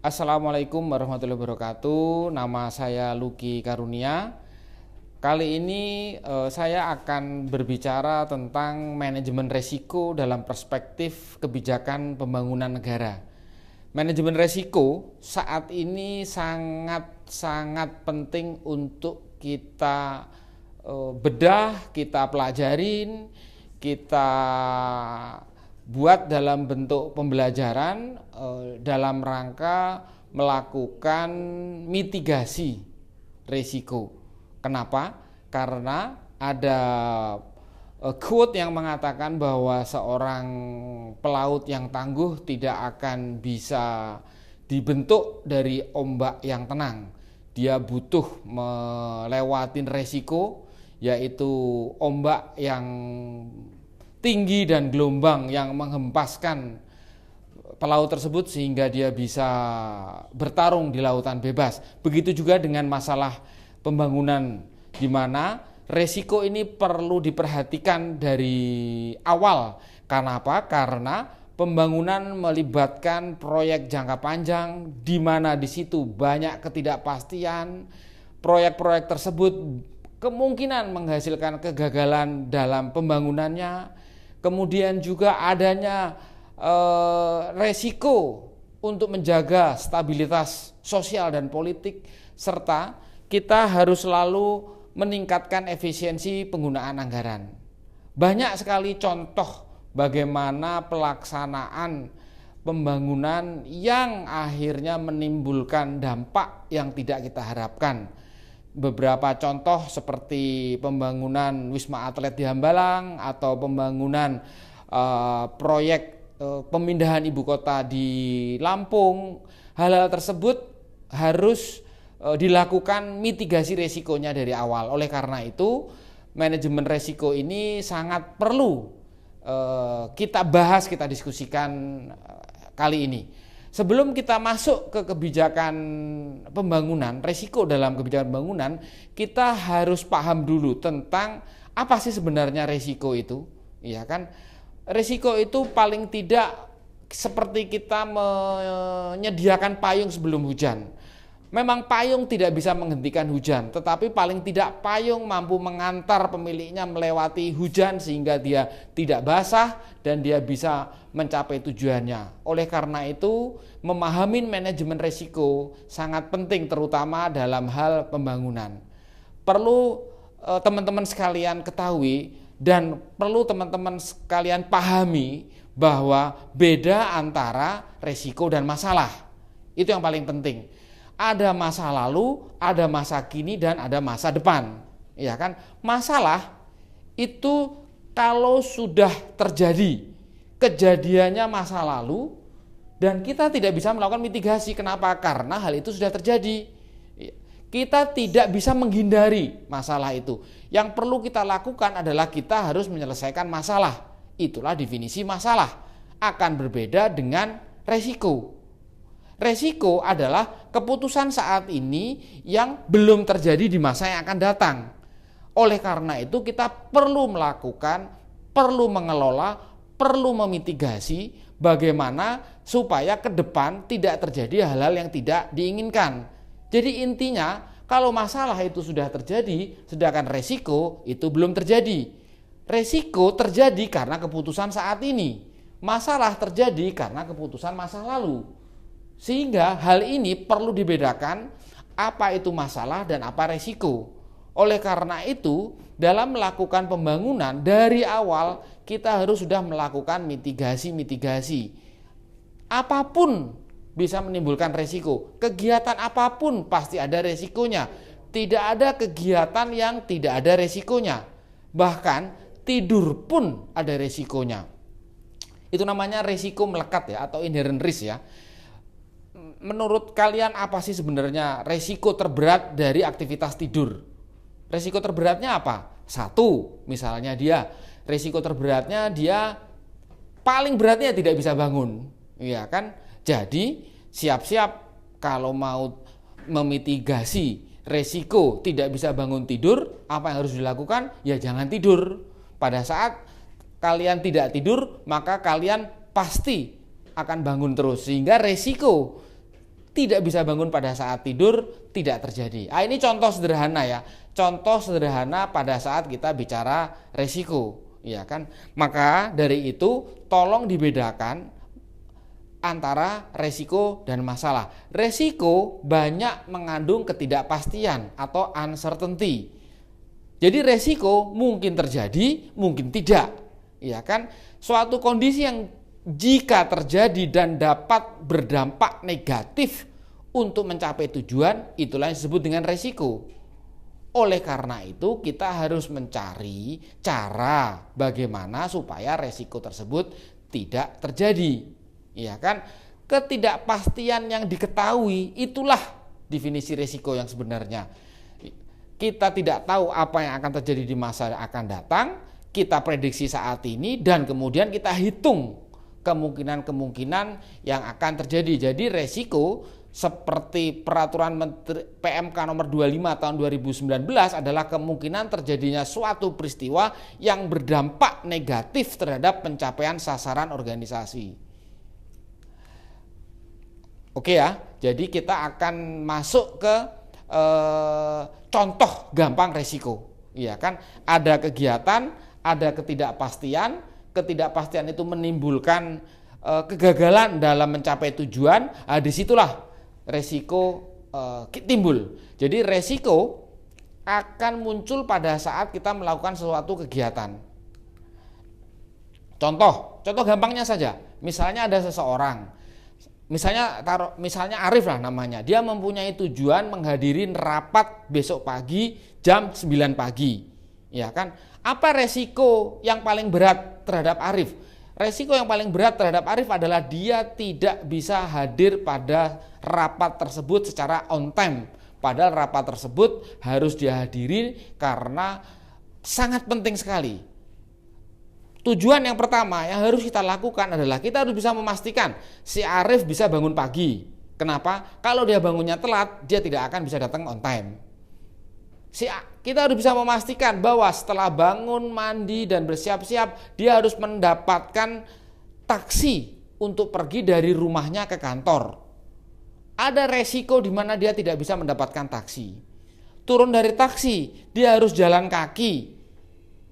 Assalamualaikum warahmatullahi wabarakatuh. Nama saya Lucky Karunia. Kali ini saya akan berbicara tentang manajemen resiko dalam perspektif kebijakan pembangunan negara. Manajemen resiko saat ini sangat penting untuk kita bedah, kita pelajarin, kita buat dalam bentuk pembelajaran dalam rangka melakukan mitigasi risiko. Kenapa? Karena ada quote yang mengatakan bahwa seorang pelaut yang tangguh tidak akan bisa dibentuk dari ombak yang tenang. Dia butuh melewatin resiko, yaitu ombak yang tinggi dan gelombang yang menghempaskan pelaut tersebut sehingga dia bisa bertarung di lautan bebas. Begitu juga dengan masalah pembangunan, di mana resiko ini perlu diperhatikan dari awal. Karena apa? Karena pembangunan melibatkan proyek jangka panjang, di mana di situ banyak ketidakpastian. Proyek-proyek tersebut kemungkinan menghasilkan kegagalan dalam pembangunannya. Kemudian juga adanya resiko untuk menjaga stabilitas sosial dan politik, serta kita harus selalu meningkatkan efisiensi penggunaan anggaran. Banyak sekali contoh bagaimana pelaksanaan pembangunan yang akhirnya menimbulkan dampak yang tidak kita harapkan. Beberapa contoh seperti pembangunan Wisma Atlet di Hambalang atau pembangunan proyek pemindahan ibu kota di Lampung. Hal-hal tersebut harus dilakukan mitigasi resikonya dari awal. Oleh karena itu, manajemen resiko ini sangat perlu kita bahas, kita diskusikan kali ini. Sebelum kita masuk ke kebijakan pembangunan, resiko dalam kebijakan pembangunan, kita harus paham dulu tentang apa sih sebenarnya resiko itu. Ya kan? Resiko itu paling tidak seperti kita menyediakan payung sebelum hujan. Memang payung tidak bisa menghentikan hujan, tetapi paling tidak payung mampu mengantar pemiliknya melewati hujan sehingga dia tidak basah dan dia bisa mencapai tujuannya. Oleh karena itu, memahami manajemen risiko sangat penting, terutama dalam hal pembangunan. Perlu teman-teman sekalian ketahui dan perlu teman-teman sekalian pahami bahwa beda antara risiko dan masalah. Itu yang paling penting. Ada masa lalu, ada masa kini, dan ada masa depan. Ya kan? Masalah itu kalau sudah terjadi, kejadiannya masa lalu, dan kita tidak bisa melakukan mitigasi. Kenapa? Karena hal itu sudah terjadi. Kita tidak bisa menghindari masalah itu. Yang perlu kita lakukan adalah kita harus menyelesaikan masalah. Itulah definisi masalah. Akan berbeda dengan resiko. Resiko adalah keputusan saat ini yang belum terjadi di masa yang akan datang. Oleh karena itu kita perlu melakukan, perlu mengelola, perlu memitigasi bagaimana supaya ke depan tidak terjadi hal-hal yang tidak diinginkan. Jadi intinya kalau masalah itu sudah terjadi, sedangkan resiko itu belum terjadi. Resiko terjadi karena keputusan saat ini. Masalah terjadi karena keputusan masa lalu. Sehingga hal ini perlu dibedakan apa itu masalah dan apa resiko. Oleh karena itu, dalam melakukan pembangunan dari awal kita harus sudah melakukan mitigasi. Apapun bisa menimbulkan resiko. Kegiatan apapun pasti ada resikonya. Tidak ada kegiatan yang tidak ada resikonya. Bahkan tidur pun ada resikonya. Itu namanya resiko melekat ya, atau inherent risk ya. Menurut kalian apa sih sebenarnya resiko terberat dari aktivitas tidur? Resiko terberatnya apa? Satu, misalnya resiko terberatnya dia paling beratnya tidak bisa bangun, ya kan? Jadi siap-siap kalau mau memitigasi resiko tidak bisa bangun tidur, apa yang harus dilakukan? Ya jangan tidur. Pada saat kalian tidak tidur, maka kalian pasti akan bangun terus, sehingga resiko tidak bisa bangun pada saat tidur tidak terjadi. Ini contoh sederhana ya. Contoh sederhana pada saat kita bicara resiko, ya kan? Maka dari itu tolong dibedakan antara resiko dan masalah. Resiko banyak mengandung ketidakpastian atau uncertainty. Jadi resiko mungkin terjadi, mungkin tidak. Ya kan? Suatu kondisi yang jika terjadi dan dapat berdampak negatif untuk mencapai tujuan, itulah yang disebut dengan resiko. Oleh karena itu kita harus mencari cara bagaimana supaya resiko tersebut tidak terjadi. Ya kan? Ketidakpastian yang diketahui itulah definisi resiko yang sebenarnya. Kita tidak tahu apa yang akan terjadi di masa yang akan datang, kita prediksi saat ini dan kemudian kita hitung kemungkinan-kemungkinan yang akan terjadi. Jadi resiko seperti peraturan Menteri PMK nomor 25 tahun 2019 adalah kemungkinan terjadinya suatu peristiwa yang berdampak negatif terhadap pencapaian sasaran organisasi. Oke ya, jadi kita akan masuk ke contoh gampang resiko. Iya kan? Ada kegiatan, ada ketidakpastian. Ketidakpastian itu menimbulkan kegagalan dalam mencapai tujuan. Disitulah resiko timbul. Jadi resiko akan muncul pada saat kita melakukan suatu kegiatan. Contoh gampangnya saja. Misalnya ada seseorang, misalnya Arif lah namanya. Dia mempunyai tujuan menghadiri rapat besok pagi jam 9 pagi. Ya kan? Apa resiko yang paling berat terhadap Arif? Resiko yang paling berat terhadap Arif adalah dia tidak bisa hadir pada rapat tersebut secara on time. Padahal rapat tersebut harus dihadiri karena sangat penting sekali. Tujuan yang pertama yang harus kita lakukan adalah kita harus bisa memastikan si Arif bisa bangun pagi. Kenapa? Kalau dia bangunnya telat, dia tidak akan bisa datang on time. Kita harus bisa memastikan bahwa setelah bangun, mandi, dan bersiap-siap, dia harus mendapatkan taksi untuk pergi dari rumahnya ke kantor. Ada resiko di mana dia tidak bisa mendapatkan taksi. Turun dari taksi, dia harus jalan kaki.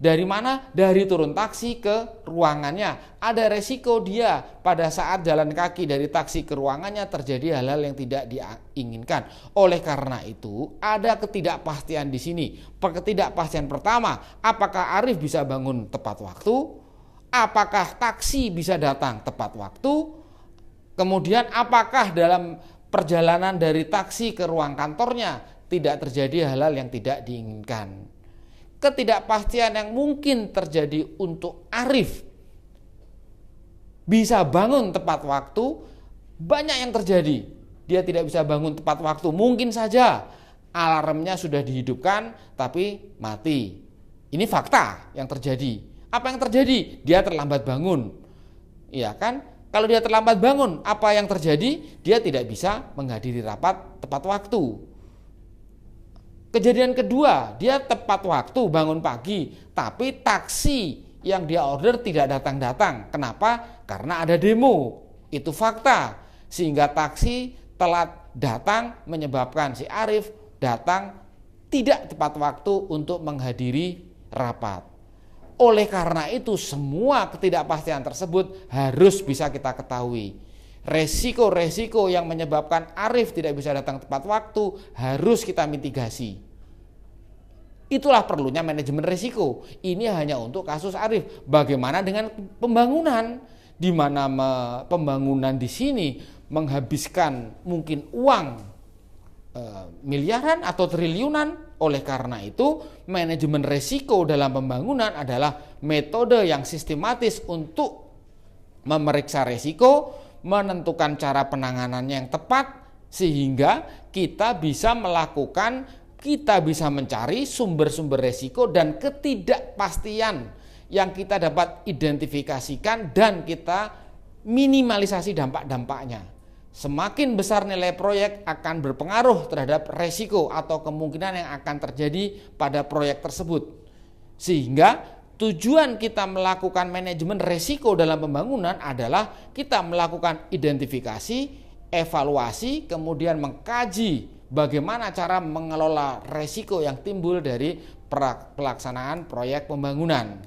Dari mana? Dari turun taksi ke ruangannya. Ada resiko dia pada saat jalan kaki dari taksi ke ruangannya terjadi hal-hal yang tidak diinginkan. Oleh karena itu, ada ketidakpastian di sini. Ketidakpastian pertama, apakah Arif bisa bangun tepat waktu? Apakah taksi bisa datang tepat waktu? Kemudian apakah dalam perjalanan dari taksi ke ruang kantornya tidak terjadi hal-hal yang tidak diinginkan? Ketidakpastian yang mungkin terjadi untuk Arif bisa bangun tepat waktu, banyak yang terjadi. Dia tidak bisa bangun tepat waktu, mungkin saja alarmnya sudah dihidupkan tapi mati. Ini fakta yang terjadi. Apa yang terjadi? Dia terlambat bangun. Iya kan? Kalau dia terlambat bangun, apa yang terjadi? Dia tidak bisa menghadiri rapat tepat waktu. Kejadian kedua, dia tepat waktu bangun pagi, tapi taksi yang dia order tidak datang-datang. Kenapa? Karena ada demo. Itu fakta. Sehingga taksi telat datang menyebabkan si Arif datang tidak tepat waktu untuk menghadiri rapat. Oleh karena itu semua ketidakpastian tersebut harus bisa kita ketahui. Resiko-resiko yang menyebabkan Arif tidak bisa datang tepat waktu harus kita mitigasi. Itulah perlunya manajemen resiko. Ini hanya untuk kasus Arif. Bagaimana dengan pembangunan? Di mana pembangunan di sini menghabiskan mungkin uang miliaran atau triliunan. Oleh karena itu, manajemen resiko dalam pembangunan adalah metode yang sistematis untuk memeriksa resiko, menentukan cara penanganannya yang tepat, sehingga kita bisa mencari sumber-sumber resiko dan ketidakpastian yang kita dapat identifikasikan dan kita minimalisasi dampak-dampaknya. Semakin besar nilai proyek akan berpengaruh terhadap resiko atau kemungkinan yang akan terjadi pada proyek tersebut. Sehingga tujuan kita melakukan manajemen resiko dalam pembangunan adalah kita melakukan identifikasi, evaluasi, kemudian mengkaji bagaimana cara mengelola resiko yang timbul dari pelaksanaan proyek pembangunan.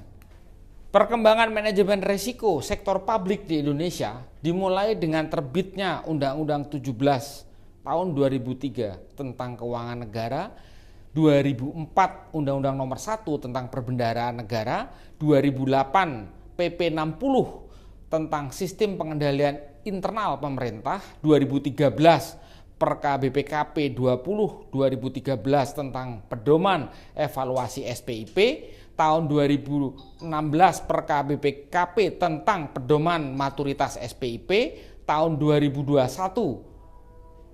Perkembangan manajemen risiko sektor publik di Indonesia dimulai dengan terbitnya Undang-Undang 17 tahun 2003 tentang keuangan negara, 2004 Undang-Undang Nomor 1 tentang perbendaharaan negara, 2008 PP 60 tentang sistem pengendalian internal pemerintah, 2013 Perka BPKP 20 2013 tentang pedoman evaluasi SPIP, tahun 2016 Perka BPKP tentang pedoman maturitas SPIP, tahun 2021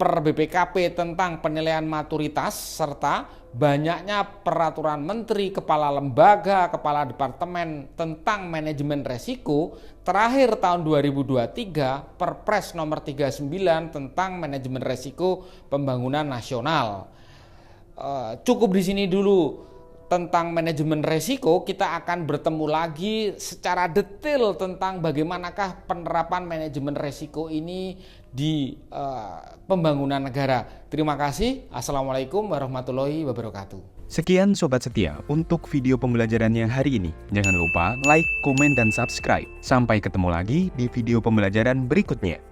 Per BPKP tentang penilaian maturitas, serta banyaknya peraturan menteri, kepala lembaga, kepala departemen tentang manajemen resiko. Terakhir tahun 2023 Perpres nomor 39 tentang manajemen resiko pembangunan nasional. Cukup di sini dulu tentang manajemen resiko. Kita akan bertemu lagi secara detail tentang bagaimanakah penerapan manajemen resiko ini di pembangunan negara. Terima kasih. Assalamualaikum warahmatullahi wabarakatuh. Sekian Sobat Setia untuk video pembelajarannya hari ini. Jangan lupa like, komen, dan subscribe. Sampai ketemu lagi di video pembelajaran berikutnya.